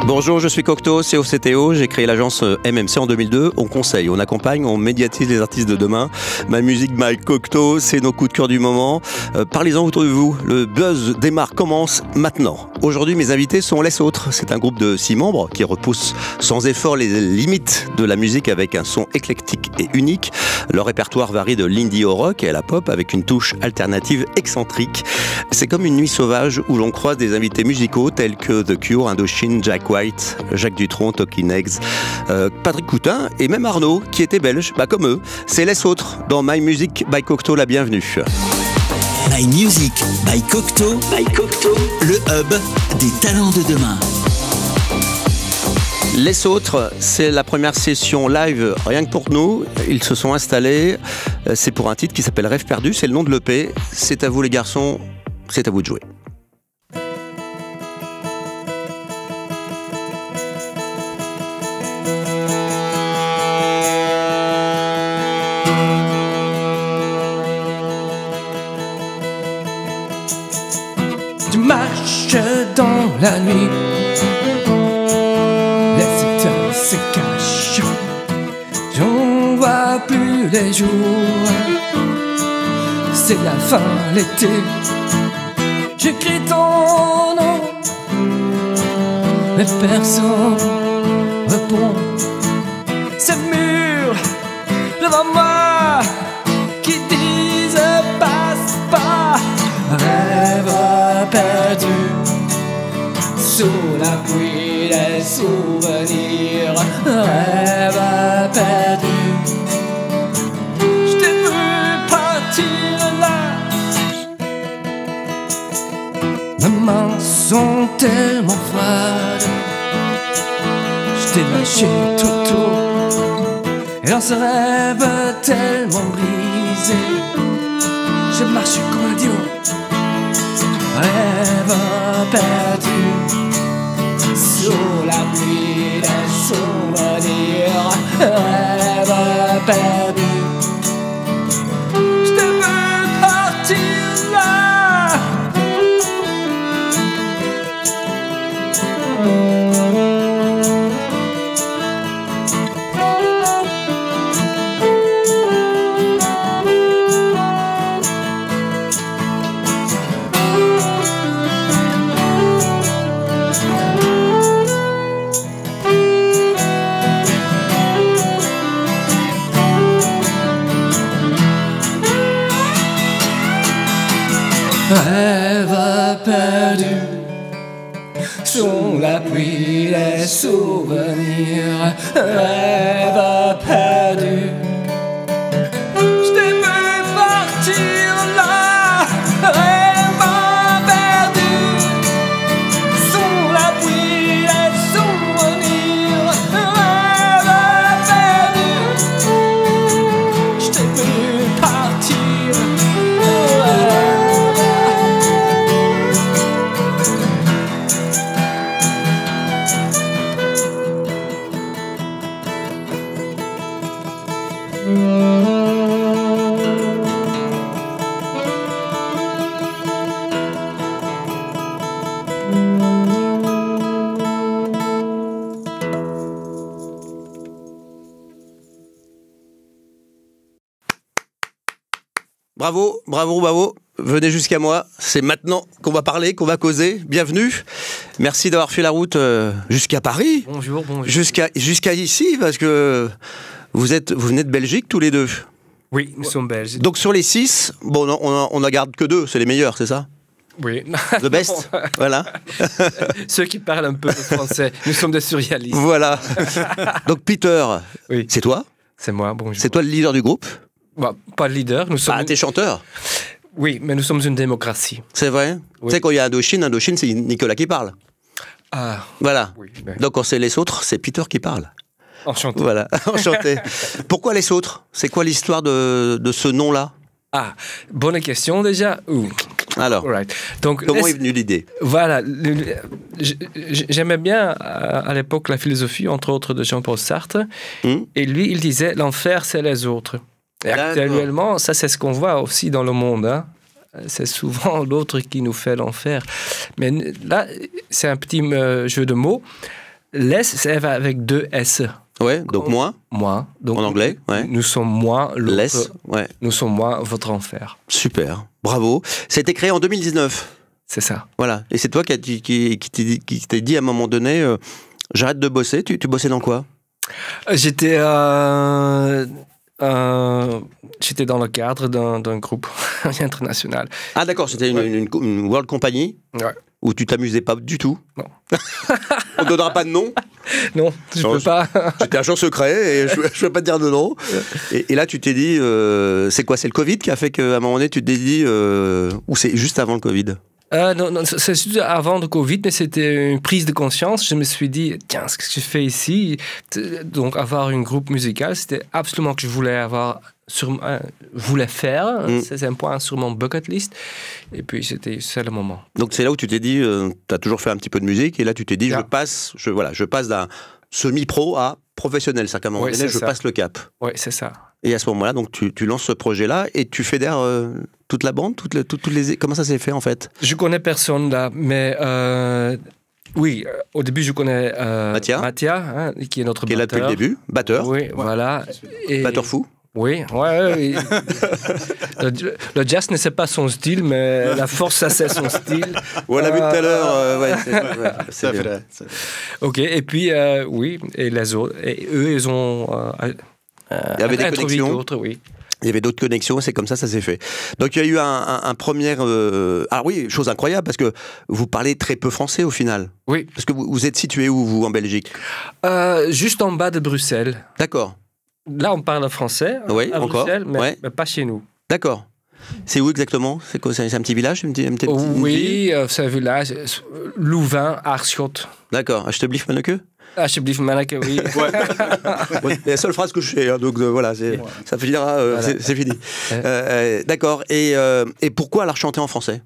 Bonjour, je suis Cocteau, COCTO, j'ai créé l'agence MMC en 2002. On conseille, on accompagne, on médiatise les artistes de demain. Ma musique by Cocteau, c'est nos coups de cœur du moment. Parlez-en autour de vous, le buzz démarre, commence maintenant. Aujourd'hui, mes invités sont Les Autres. C'est un groupe de 6 membres qui repousse sans effort les limites de la musique avec un son éclectique et unique. Leur répertoire varie de l'indie au rock et à la pop avec une touche alternative excentrique. C'est comme une nuit sauvage où l'on croise des invités musicaux tels que The Cure, Indochine, Jack White, Jacques Dutronc, Talking Eggs, Patrick Coutin et même Arnaud qui était belge, comme eux. C'est Les Autres dans My Music by Cocteau, la bienvenue. My Music by Cocteau, le hub des talents de demain. Les Autres, c'est la première session live rien que pour nous. Ils se sont installés. C'est pour un titre qui s'appelle Rêve perdu, c'est le nom de l'EP. C'est à vous les garçons, c'est à vous de jouer. Tu marches dans la nuit, les étoiles se cachent, j'en vois plus les jours, c'est la fin l'été, j'écris ton nom, mais personne répond, c'est le mur devant moi qui disent passe pas. Rêve perdu sous la pluie des souvenirs. Rêve perdu. Je t'ai vu partir là. Mes mains sont tellement froides. Je t'ai lâché tout autour. Et dans ce rêve tellement brisé, je marche comme un dieu. Rêve perdu sous la pluie des souvenirs. Rêve perdu. Je te veux partir là. Rêve perdu sous la pluie des souvenirs. Rêve perdu. Je t'ai vu partir là. Rêve perdu sous la pluie des souvenirs. Rêve perdu. Je t'ai vu partir. Bravo, bravo, bravo. Venez jusqu'à moi. C'est maintenant qu'on va parler, qu'on va causer. Bienvenue. Merci d'avoir fait la route jusqu'à Paris. Bonjour, bonjour. Jusqu'à ici, parce que vous venez de Belgique tous les deux. Oui, nous sommes belges. Donc sur les 6, bon, on n'en garde que 2, c'est les meilleurs, c'est ça? Oui. The best. Voilà. Ceux qui parlent un peu français. Nous sommes des surréalistes. Voilà. Donc Peter, oui. C'est toi? C'est moi, bonjour. C'est toi le leader du groupe? Bah, pas le leader, nous sommes... t'es chanteur? Oui, mais nous sommes une démocratie. C'est vrai? Oui. Tu sais, quand il y a Indochine, c'est Nicolas qui parle. Ah. Voilà. Oui, mais... Donc quand c'est Les Autres, c'est Peter qui parle. Enchanté. Voilà, enchanté. Pourquoi Les Autres? C'est quoi l'histoire de ce nom-là? Ah, bonne question déjà. Alors, right. Donc, comment est venue l'idée? Voilà, j'aimais bien à l'époque la philosophie, entre autres, de Jean-Paul Sartre. Et lui, il disait, l'enfer, c'est les autres. Et actuellement, ça, c'est ce qu'on voit aussi dans le monde. Hein. C'est souvent l'autre qui nous fait l'enfer. Mais là, c'est un petit jeu de mots. Les, c'est avec 2 S. Ouais, donc moi, Donc, en anglais. Ouais. Nous sommes moi, l'autre. Les, ouais. Nous sommes moi, votre enfer. Super, bravo. Ça a été créé en 2019. C'est ça. Voilà. Et c'est toi qui t'es dit à un moment donné, j'arrête de bosser. Tu bossais dans quoi? J'étais dans le cadre d'un groupe international. Ah d'accord, c'était une World Company où tu t'amusais pas du tout? Non. On ne donnera pas de nom? Non, je peux pas. C'était agent secret et je ne vais pas te dire de nom. Et là, tu t'es dit, c'est quoi? C'est le Covid qui a fait qu'à un moment donné, tu t'es dit, ou c'est juste avant le Covid? Non, c'est juste avant le Covid, mais c'était une prise de conscience. Je me suis dit, tiens, ce que je fais ici, donc avoir un groupe musical, c'était absolument que je voulais faire. C'est un point sur mon bucket list. Et puis, c'est le moment. Donc, c'est là où tu t'es dit, tu as toujours fait un petit peu de musique, et là, tu t'es dit, je passe d'un semi-pro à professionnel. C'est-à-dire qu'à un moment donné, je passe le cap. Oui, c'est ça. Et à ce moment-là, donc, tu lances ce projet-là, et tu fédères toute la bande, comment ça s'est fait, en fait? Je connais personne là, mais... oui, au début, je connais Mathia, qui est notre batteur. Qui est là depuis le début, batteur. Oui, voilà. Et... batteur fou. Oui, ouais. Le jazz ne c'est pas son style, mais la force, ça c'est son style. On l'a vu tout à l'heure. C'est vrai. Ok, et puis, oui, et les autres. Et eux, ils ont... il y avait des connexions. D'autres, oui. Il y avait d'autres connexions, c'est comme ça s'est fait. Donc il y a eu un premier... Ah oui, chose incroyable, parce que vous parlez très peu français au final. Oui. Parce que vous êtes situé où, vous, en Belgique? Juste en bas de Bruxelles. D'accord. Là, on parle français à Bruxelles, mais pas chez nous. D'accord. C'est où exactement? C'est un petit village, une petite Oui, c'est un village. Louvain, Aarschot. D'accord. Alsjeblieft, Manneke? Alsjeblieft, Manneke, oui. C'est la seule phrase que je fais, donc voilà, ça finira, c'est fini. D'accord. Et pourquoi alors chanter en français?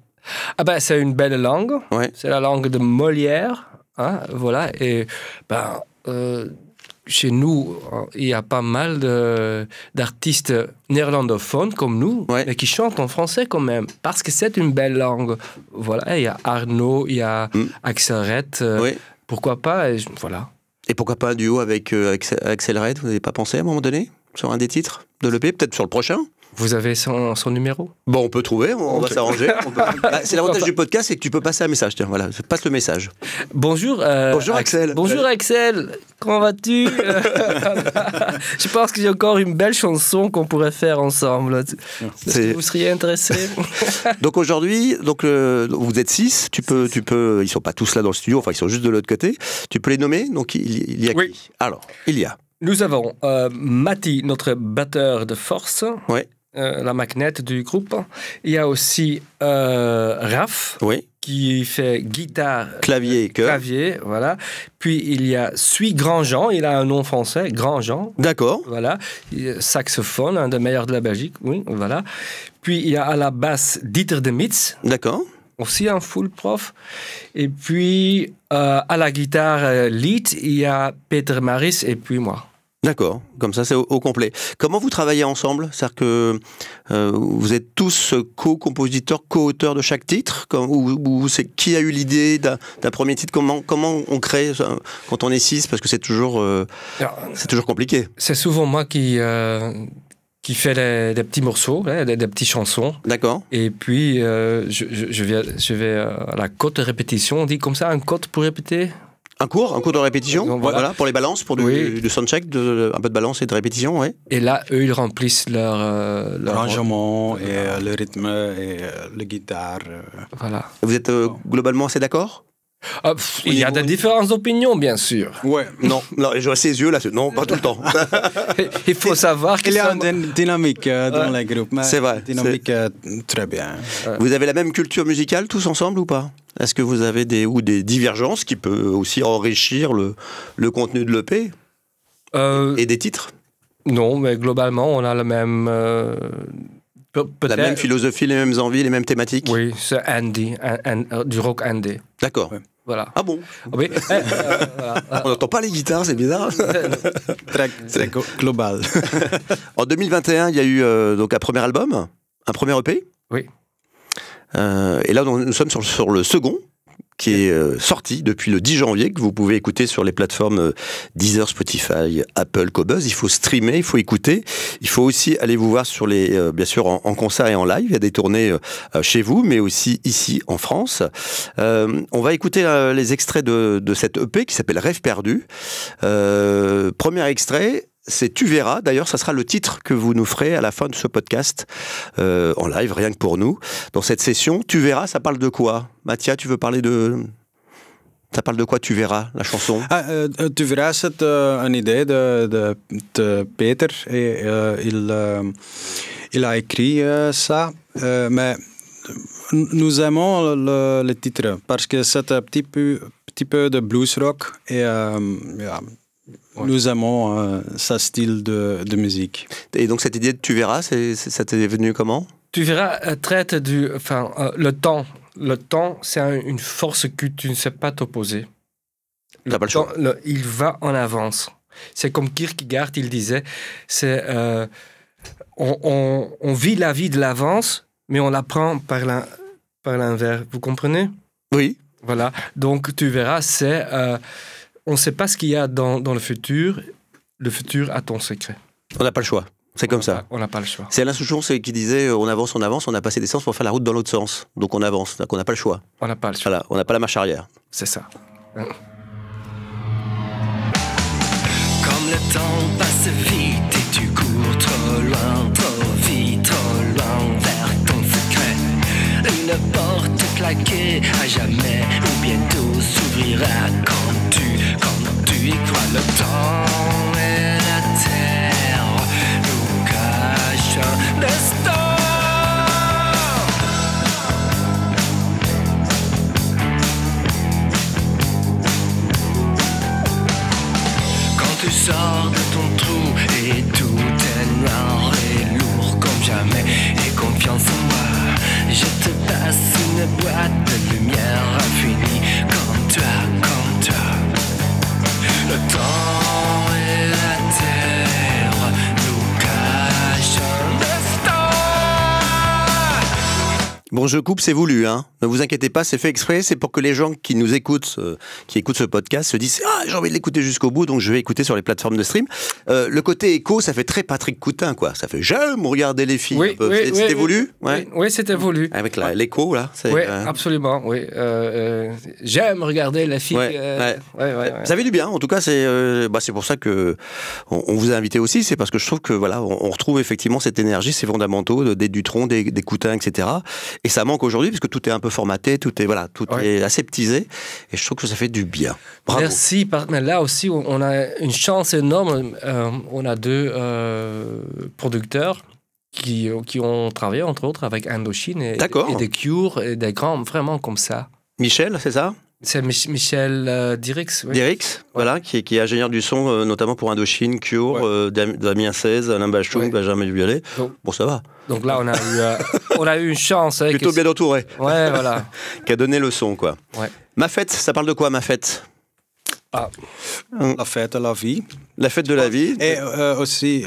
Ah ben, c'est une belle langue. Ouais. C'est la langue de Molière. Voilà. Et chez nous, il y a pas mal d'artistes néerlandophones comme nous, mais qui chantent en français quand même, parce que c'est une belle langue. Voilà, il y a Arnaud, il y a Axel Red, pourquoi pas, voilà. Et pourquoi pas un duo avec Axel Red? Vous n'avez pas pensé à un moment donné sur un des titres de l'EP, peut-être sur le prochain? Vous avez son numéro? Bon, on peut trouver, on va s'arranger. C'est l'avantage du podcast, c'est que tu peux passer un message. Tiens, voilà, je passe le message. Bonjour. Bonjour Axel. Bonjour Axel. Comment vas-tu? Je pense qu'il y a encore une belle chanson qu'on pourrait faire ensemble. Est-ce que vous seriez intéressé? Donc aujourd'hui, vous êtes 6. Tu peux. Ils sont pas tous là dans le studio. Enfin, ils sont juste de l'autre côté. Tu peux les nommer. Donc il y a qui? Alors, il y a. Nous avons Matti, notre batteur de force. Oui. La magnète du groupe. Il y a aussi Raph, qui fait guitare, clavier et chœur. Clavier, voilà. Puis il y a Sui Grandjean, il a un nom français, Grandjean. D'accord. Voilà. Saxophone, un des meilleurs de la Belgique, oui, voilà. Puis il y a à la basse Dieter de Mitz. D'accord. Aussi un full prof. Et puis à la guitare lead, il y a Peter Maris et puis moi. D'accord, comme ça c'est au complet. Comment vous travaillez ensemble? C'est-à-dire que vous êtes tous co-compositeurs, co-auteurs de chaque titre? Ou c'est qui a eu l'idée d'un premier titre? Comment on crée quand on est 6? Parce que c'est toujours compliqué. C'est souvent moi qui fait des petits morceaux, des petites chansons. D'accord. Et puis je vais à la cote de répétition. On dit comme ça, un cote pour répéter? Un cours de répétition, donc, voilà, pour les balances, pour du soundcheck, un peu de balance et de répétition, oui. Et là, eux, ils remplissent leur arrangement et le rythme et la guitare. Voilà. Vous êtes globalement assez d'accord? Il y a des différentes opinions, bien sûr. Ouais. Non, je vois ses yeux là. Non, pas tout le temps. Il faut savoir qu'il y a une dynamique dans le groupe. C'est vrai. Dynamique très bien. Vous avez la même culture musicale tous ensemble ou pas? Est-ce que vous avez des divergences qui peuvent aussi enrichir le contenu de l'EP et des titres? Non, mais globalement, on a le même... la même philosophie, les mêmes envies, les mêmes thématiques? Oui, c'est indie, du rock indie. D'accord. Ouais. Voilà. Ah bon? Oui. On n'entend pas les guitares, c'est bizarre. Très global. En 2021, il y a eu donc un premier album, un premier EP. Oui. Et là, nous sommes sur le second, qui est sorti depuis le 10 janvier, que vous pouvez écouter sur les plateformes Deezer, Spotify, Apple, Qobuz. Il faut streamer, il faut écouter. Il faut aussi aller vous voir sur les, bien sûr, en concert et en live. Il y a des tournées chez vous, mais aussi ici en France. On va écouter les extraits de cette EP qui s'appelle Rêve perdu. Premier extrait, c'est Tu verras. D'ailleurs, ça sera le titre que vous nous ferez à la fin de ce podcast en live, rien que pour nous. Dans cette session, Tu verras, ça parle de quoi? Mathia, tu veux parler de... Ça parle de quoi, Tu verras, la chanson? Tu verras, c'est une idée de Peter. Et, il a écrit ça, mais nous aimons le titre parce que c'est un petit peu de blues rock et nous aimons ce style de musique. Et donc cette idée de Tu verras, ça t'est venu comment? Tu verras, traite le temps. Le temps, c'est une force que tu ne sais pas t'opposer. T'as pas le choix. Il va en avance. C'est comme Kierkegaard, il disait, on vit la vie de l'avance, mais on la prend par l'inverse. Vous comprenez? Oui. Voilà. Donc tu verras, on ne sait pas ce qu'il y a dans le futur. Le futur a ton secret. On n'a pas le choix. C'est comme ça. On n'a pas le choix. C'est Alain Souchon qui disait on avance, on a passé des sens pour faire la route dans l'autre sens. Donc on avance, donc on n'a pas le choix. On n'a pas le choix. Voilà, on n'a pas la marche arrière. C'est ça. Comme le temps passe vite et tu cours trop loin, trop vite, trop loin vers ton secret. Une porte claquée à jamais ou bientôt s'ouvrira quand tu y crois. Le temps et la terre nous cachent un destin. Quand tu sors de ton trou et tout est noir et lourd comme jamais et confiance en moi, je te passe une boîte de lumière infinie comme toi. Le temps et la terre nous cachent un destin. Bon, je coupe, c'est voulu, hein. Ne vous inquiétez pas, c'est fait exprès, c'est pour que les gens qui nous écoutent, qui écoutent ce podcast, se disent « Ah, j'ai envie de l'écouter jusqu'au bout, donc je vais écouter sur les plateformes de stream ». Le côté écho, ça fait très Patrick Coutin, quoi. Ça fait « J'aime regarder les filles ». Oui, c'était voulu? Ouais. Oui, c'était voulu. Avec l'écho, là. Oui, absolument, oui. J'aime regarder les filles. Ça fait du bien, en tout cas, c'est pour ça que on vous a invité aussi, c'est parce que je trouve que voilà, on retrouve effectivement cette énergie, ces fondamentaux, des Dutronc, des Coutin, etc. Et ça manque aujourd'hui, parce que tout est un peu formaté, tout est aseptisé, et je trouve que ça fait du bien. Bravo. Merci, mais là aussi, on a une chance énorme. On a deux producteurs qui ont travaillé, entre autres, avec Indochine et des Cure, et des grands, vraiment comme ça. Michel, c'est ça? C'est Michel Dirix. Oui. Dirix, voilà, qui est ingénieur du son, notamment pour Indochine, Cure, Damien 16, Alain Bachung, Benjamin Duviolet. Bon, ça va. Donc là, on a eu une chance. Plutôt bien entouré. Ouais, voilà. Qui a donné le son, quoi. Ouais. Ma fête, ça parle de quoi, ma fête? La fête de la vie. La fête de la vie. Et aussi,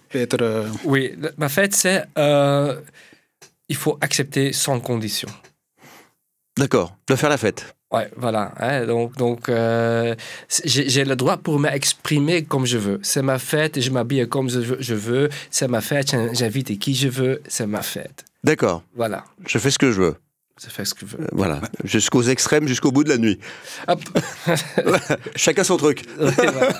Peter... Oui, ma fête, c'est... il faut accepter sans condition. D'accord, de faire la fête. Ouais, voilà. Donc j'ai le droit pour m'exprimer comme je veux. C'est ma fête et je m'habille comme je veux. C'est ma fête, j'invite qui je veux. C'est ma fête. D'accord. Voilà. Je fais ce que je veux. Je fais ce que je veux. Voilà. Jusqu'aux extrêmes, jusqu'au bout de la nuit. Hop. Chacun son truc. Ouais, voilà.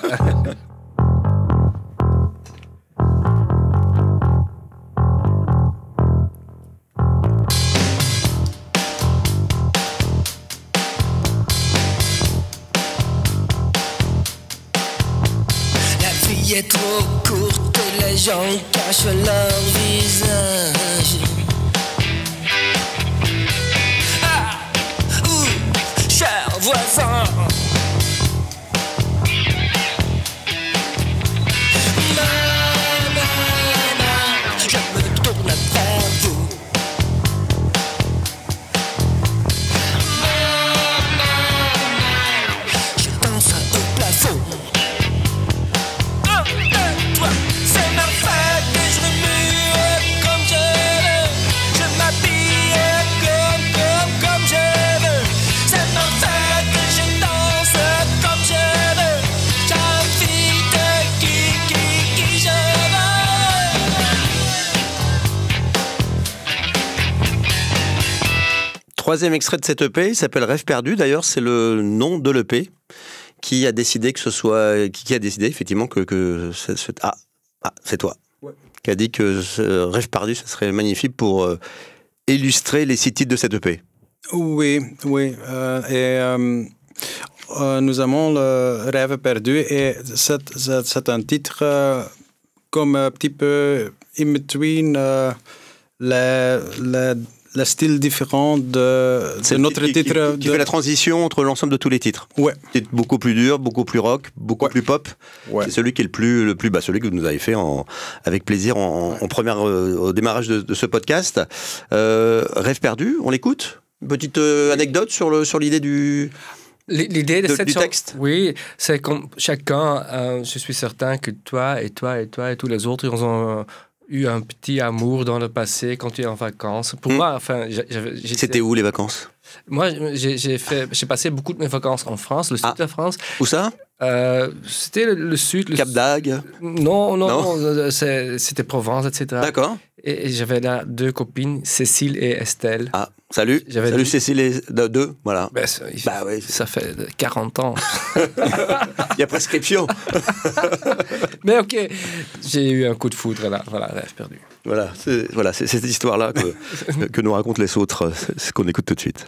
Est trop courte, les gens cachent leur visage. Cher voisin, je me tourne vers vous. Je danse au plafond. C'est ma fête et je remue comme je veux. Je m'habille comme je veux. Troisième extrait de cette EP, il s'appelle Rêve perdu. D'ailleurs, c'est le nom de l'EP qui a décidé que ce soit, qui a décidé effectivement que c'est toi, qui a dit que Rêve perdu, ce serait magnifique pour illustrer les 6 titres de cette EP. Oui. Nous avons le Rêve perdu et c'est un titre comme un petit peu in between les styles différents de notre titre. Qui fait la transition entre l'ensemble de tous les titres. Ouais. Titre beaucoup plus dur, beaucoup plus rock, beaucoup plus pop. Ouais. C'est celui qui est le plus bas, celui que vous nous avez fait avec plaisir en première, au démarrage de ce podcast. Rêve perdu, on l'écoute? Une petite anecdote sur l'idée du texte. Oui, c'est comme chacun, je suis certain que toi et tous les autres, ils ont eu un petit amour dans le passé quand tu es en vacances. Pour moi, enfin... C'était où les vacances? Moi, j'ai passé beaucoup de mes vacances en France, le sud de la France. Où ça? C'était le sud. Cap d'Agde? Non, c'était Provence, etc. D'accord. Et j'avais là 2 copines, Cécile et Estelle. Ah, salut Cécile et deux, voilà. Oui, ça fait 40 ans. Il y a prescription. Mais ok, j'ai eu un coup de foudre là, voilà, Rêve perdu. Voilà, c'est cette histoire-là que nous racontent les autres, c'est ce qu'on écoute tout de suite.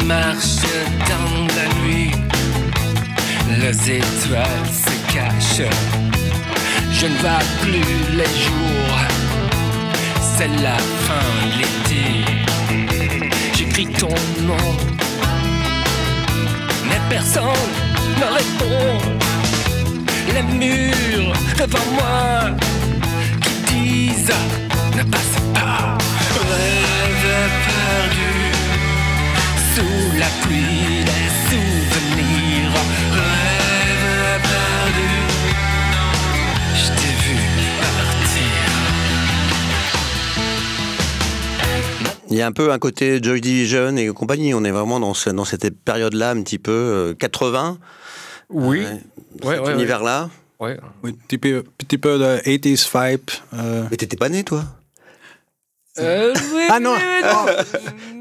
Marche dans la nuit, les étoiles se cachent. Je ne vois plus les jours, c'est la fin de l'été. J'écris ton nom, mais personne ne répond. Les murs devant moi qui disent ne passe pas. Rêve perdu. Sous la pluie des souvenirs, rêve perdu. Je t'ai vu partir. Il y a un peu un côté Joy Division et compagnie. On est vraiment dans cette période-là, un petit peu 80. Oui. Cet univers-là. Oui, un petit peu de 80s vibe. Mais t'étais pas né, toi? Oui, ah non,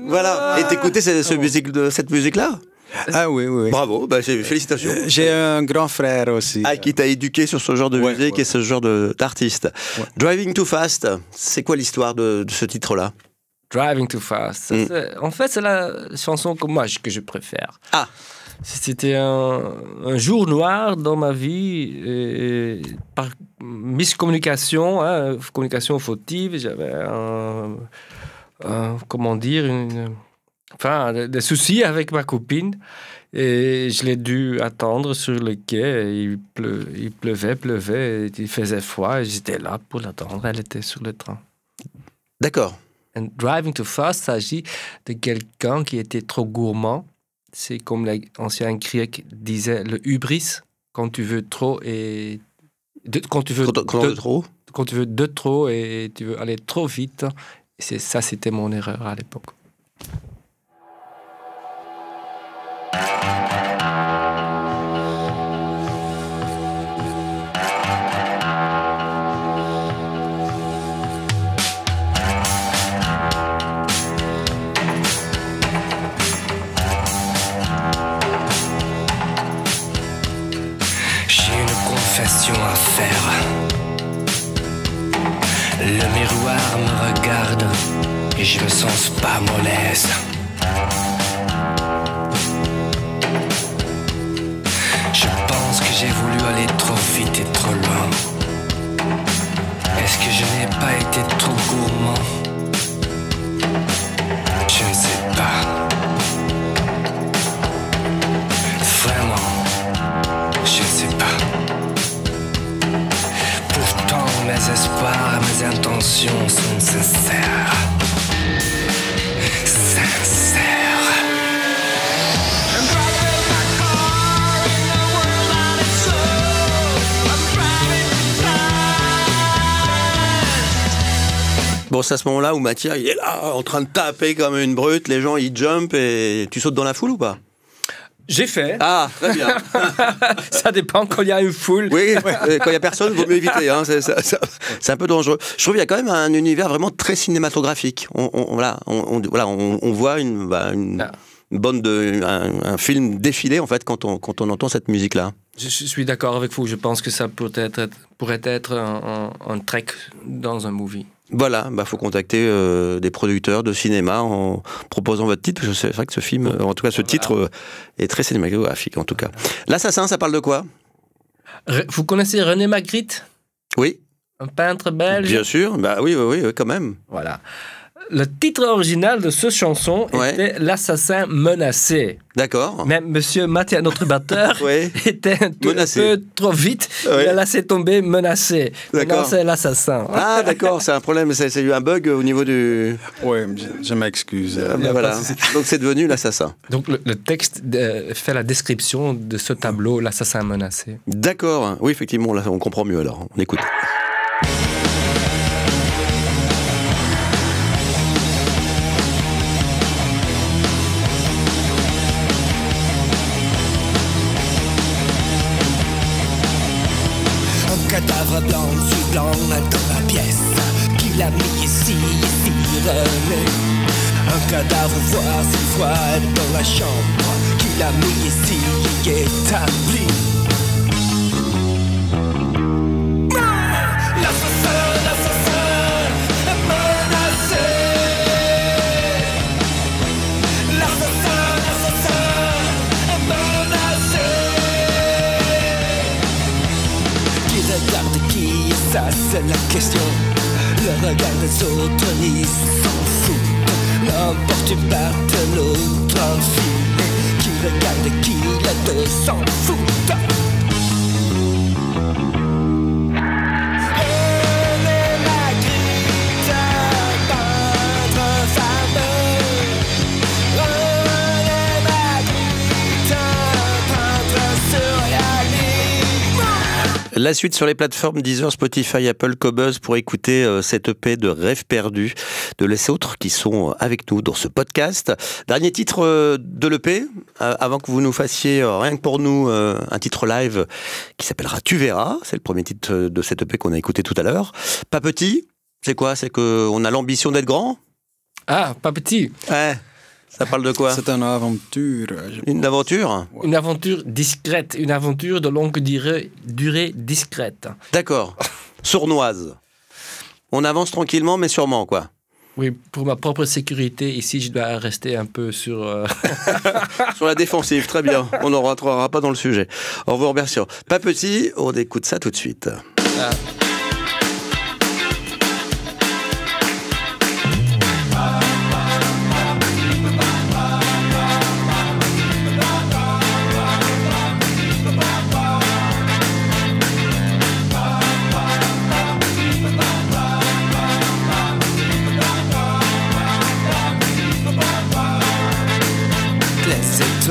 voilà. Et t'écoutais cette musique-là? Ah oui. Bravo, félicitations. J'ai un grand frère aussi. Ah, qui t'a éduqué sur ce genre de musique et ce genre d'artiste. Ouais. Driving Too Fast, c'est quoi l'histoire de ce titre-là? Driving Too Fast. En fait, c'est la chanson que je préfère. Ah. C'était un jour noir dans ma vie, et par miscommunication, communication fautive, j'avais des soucis avec ma copine, et je l'ai dû attendre sur le quai. Il pleuvait, il faisait froid, et j'étais là pour l'attendre. Elle était sur le train. D'accord. And Driving Too Fast s'agit de quelqu'un qui était trop gourmand. C'est comme l'ancien grec disait, le hubris, quand tu veux trop et... Quand tu veux de trop et tu veux aller trop vite. C'était mon erreur à l'époque. À faire. Le miroir me regarde et je me sens pas molaise. Je pense que j'ai voulu aller trop vite et trop loin. Est-ce que je n'ai pas été trop gourmand? Je ne sais pas. Vraiment, je ne sais pas. Mes espoirs, mes intentions sont sincères. Bon, Bon, c'est à ce moment-là où Mathia, il est là, en train de taper comme une brute, les gens, ils jumpent et tu sautes dans la foule ou pas? J'ai fait. Ah, très bien. Ça dépend quand il y a une foule. Oui, quand il n'y a personne, il vaut mieux éviter. Hein, c'est un peu dangereux. Je trouve qu'il y a quand même un univers vraiment très cinématographique. On voit une bande un film défiler en fait quand on entend cette musique-là. Je suis d'accord avec vous. Je pense que ça pourrait être un track dans un movie. Voilà, faut contacter des producteurs de cinéma en proposant votre titre. C'est vrai que ce film, en tout cas ce titre, est très cinématographique en tout cas. L'Assassin, ça parle de quoi? Vous connaissez René Magritte? Oui. Un peintre belge? Bien sûr, oui, quand même. Voilà. Le titre original de cette chanson était L'Assassin menacé. D'accord. Mais monsieur Mathia, notre batteur, était un peu trop vite. Il a laissé tomber menacé. D'accord. C'est L'Assassin. Ah, d'accord, c'est un problème. C'est eu un bug au niveau du... Oui, je m'excuse. Voilà. Donc c'est devenu L'Assassin. Donc le texte fait la description de ce tableau, L'Assassin menacé. D'accord. Oui, effectivement, là, on comprend mieux alors. On écoute. Cadavre blanc sur blanc dans la pièce qu'il a mis ici René. Un cadavre voir si froid dans la chambre qu'il a mis ici établi. L'assassin menacé. L'assassin menacé. Regarde qui, ça c'est la question. Le regard des autres, ils s'en foutent. N'importe part de l'autre enfilé. Qui regarde qui, les deux s'en foutent. René Magritte, peintre fameux. René Magritte, peintre surréaliste. La suite sur les plateformes Deezer, Spotify, Apple, Qobuz pour écouter cette EP de Rêve perdu de les autres qui sont avec nous dans ce podcast. Dernier titre de l'EP, avant que vous nous fassiez rien que pour nous un titre live qui s'appellera Tu verras. C'est le premier titre de cette EP qu'on a écouté tout à l'heure. Pas petit, c'est quoi? C'est qu'on a l'ambition d'être grand? Ah, pas petit. Ouais. Ça parle de quoi? C'est une aventure. Une aventure? Ouais. Une aventure discrète, une aventure de longue durée discrète. D'accord. Sournoise. On avance tranquillement mais sûrement, quoi. Oui, pour ma propre sécurité, ici, je dois rester un peu sur... Sur la défensive, très bien. On ne rentrera pas dans le sujet. Au revoir, remercie. Pas petit, on écoute ça tout de suite. Ah.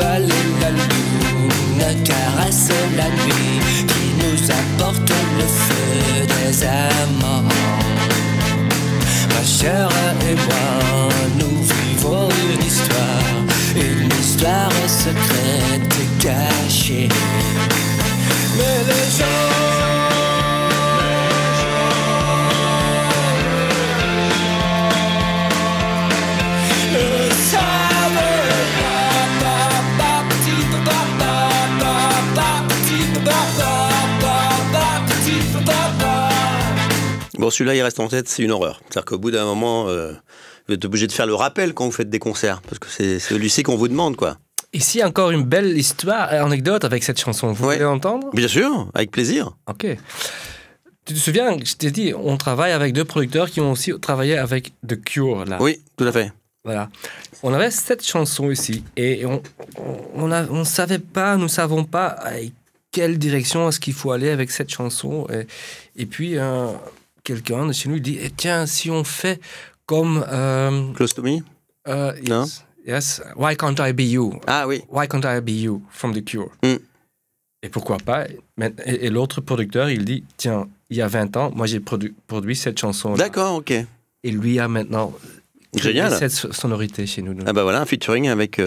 Et la lune caresse la nuit qui nous apporte le feu des amants. Ma chère et moi, nous vivons une histoire secrète et cachée. Mais les gens ne savent. Bon, celui-là, il reste en tête, c'est une horreur. C'est-à-dire qu'au bout d'un moment, vous êtes obligé de faire le rappel quand vous faites des concerts, parce que c'est celui-ci qu'on vous demande, quoi. Ici, encore une belle histoire, anecdote avec cette chanson. Vous voulez l'entendre? Bien sûr, avec plaisir. Ok. Tu te souviens, je t'ai dit, on travaille avec deux producteurs qui ont aussi travaillé avec The Cure, là. Oui, tout à fait. Voilà. On avait cette chanson ici, et on savait pas, nous savons pas quelle direction est-ce qu'il faut aller avec cette chanson. Et puis, quelqu'un de chez nous dit, tiens, si on fait comme... Close to Me? Non? Yes. Why Can't I Be You? Ah oui. Why Can't I Be You from The Cure? Et pourquoi pas? Et l'autre producteur, il dit, tiens, il y a 20 ans, moi j'ai produit cette chanson. D'accord, ok. Et lui a maintenant Génial. cette sonorité chez nous. Ah bah voilà, un featuring avec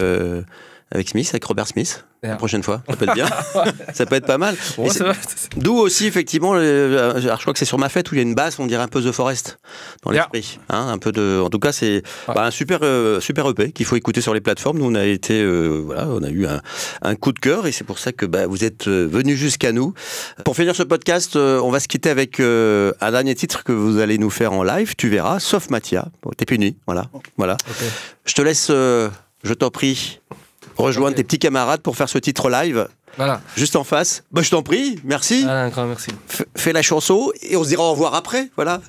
Smith, avec Robert Smith. La prochaine fois, ça peut être bien. Ça peut être pas mal. Ouais, D'où aussi, effectivement, alors je crois que c'est sur ma fête où il y a une basse, on dirait un peu The Forest dans l'esprit. Hein, un peu de. En tout cas, c'est un super EP qu'il faut écouter sur les plateformes. Nous, on a été, on a eu un coup de cœur et c'est pour ça que vous êtes venus jusqu'à nous. Pour finir ce podcast, on va se quitter avec un dernier titre que vous allez nous faire en live. Tu verras, sauf Mathia. Bon, t'es puni, voilà. Okay. Je te laisse, je t'en prie, rejoindre tes petits camarades pour faire ce titre live. Voilà. Juste en face. Je t'en prie, merci. Un grand merci. Fais la chanson et on se dira au revoir après. Voilà.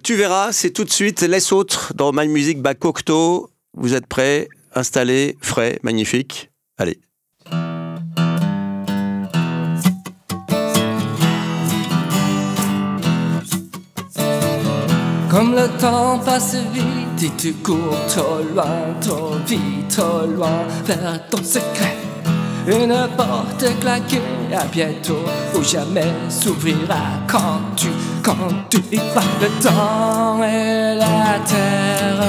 Tu verras, c'est tout de suite Les Autres dans My Music by Cocteau. Vous êtes prêts, installés, frais, magnifique. Allez. Comme le temps passe vite et tu cours trop loin, trop vite, trop loin vers ton secret. Une porte claquée à bientôt ou jamais s'ouvrira quand tu y vas. Le temps et la terre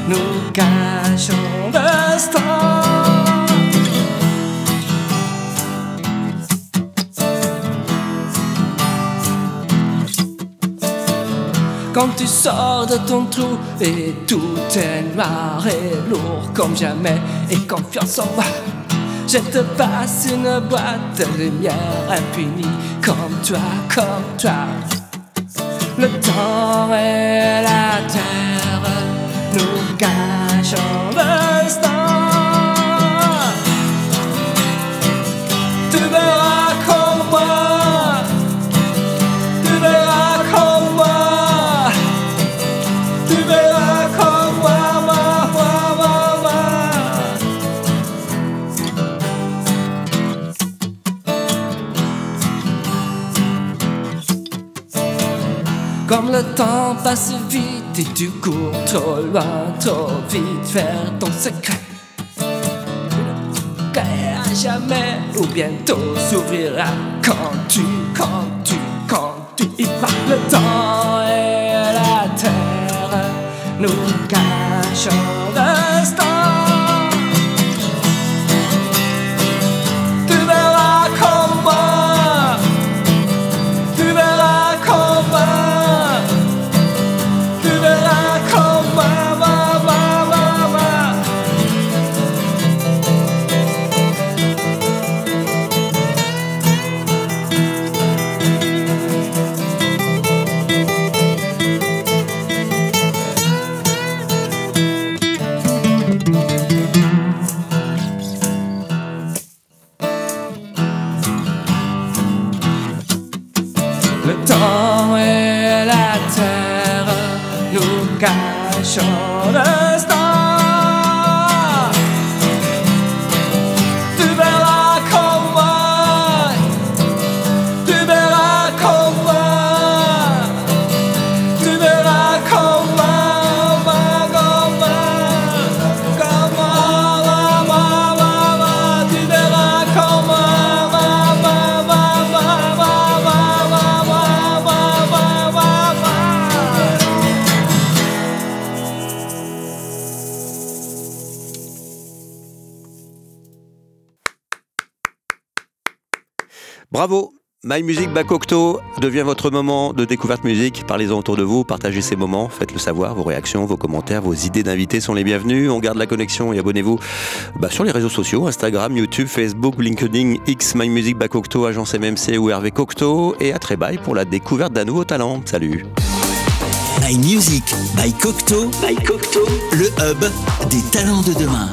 nous cachons l'instant. Quand tu sors de ton trou et tout est noir et lourd comme jamais et confiance en moi, je te passe une boîte de lumière infinie comme toi, comme toi. Le temps et la terre nous cachons l'instant. Tu verras comme moi, tu verras comme moi. Tu verras comme moi. Comme le temps passe vite et tu cours trop loin, trop vite vers ton secret. À jamais ou bientôt s'ouvrira quand tu y vas. Le temps et la terre nous cachons l'instant. Tu verras comme moi, tu verras comme moi, tu verras comme moi. Le temps et la terre nous cachons l'instant. Tu verras comme moi, tu verras comme moi, tu verras comme moi, comme moi, tu verras comme moi. Bravo! My Music by Cocteau devient votre moment de découverte musique. Parlez-en autour de vous, partagez ces moments, faites-le savoir, vos réactions, vos commentaires, vos idées d'invités sont les bienvenus. On garde la connexion et abonnez-vous sur les réseaux sociaux, Instagram, YouTube, Facebook, LinkedIn, X, My Music by Cocteau, Agence MMC ou Hervé Cocteau. Et à très bye pour la découverte d'un nouveau talent. Salut! My Music by Cocteau, le hub des talents de demain.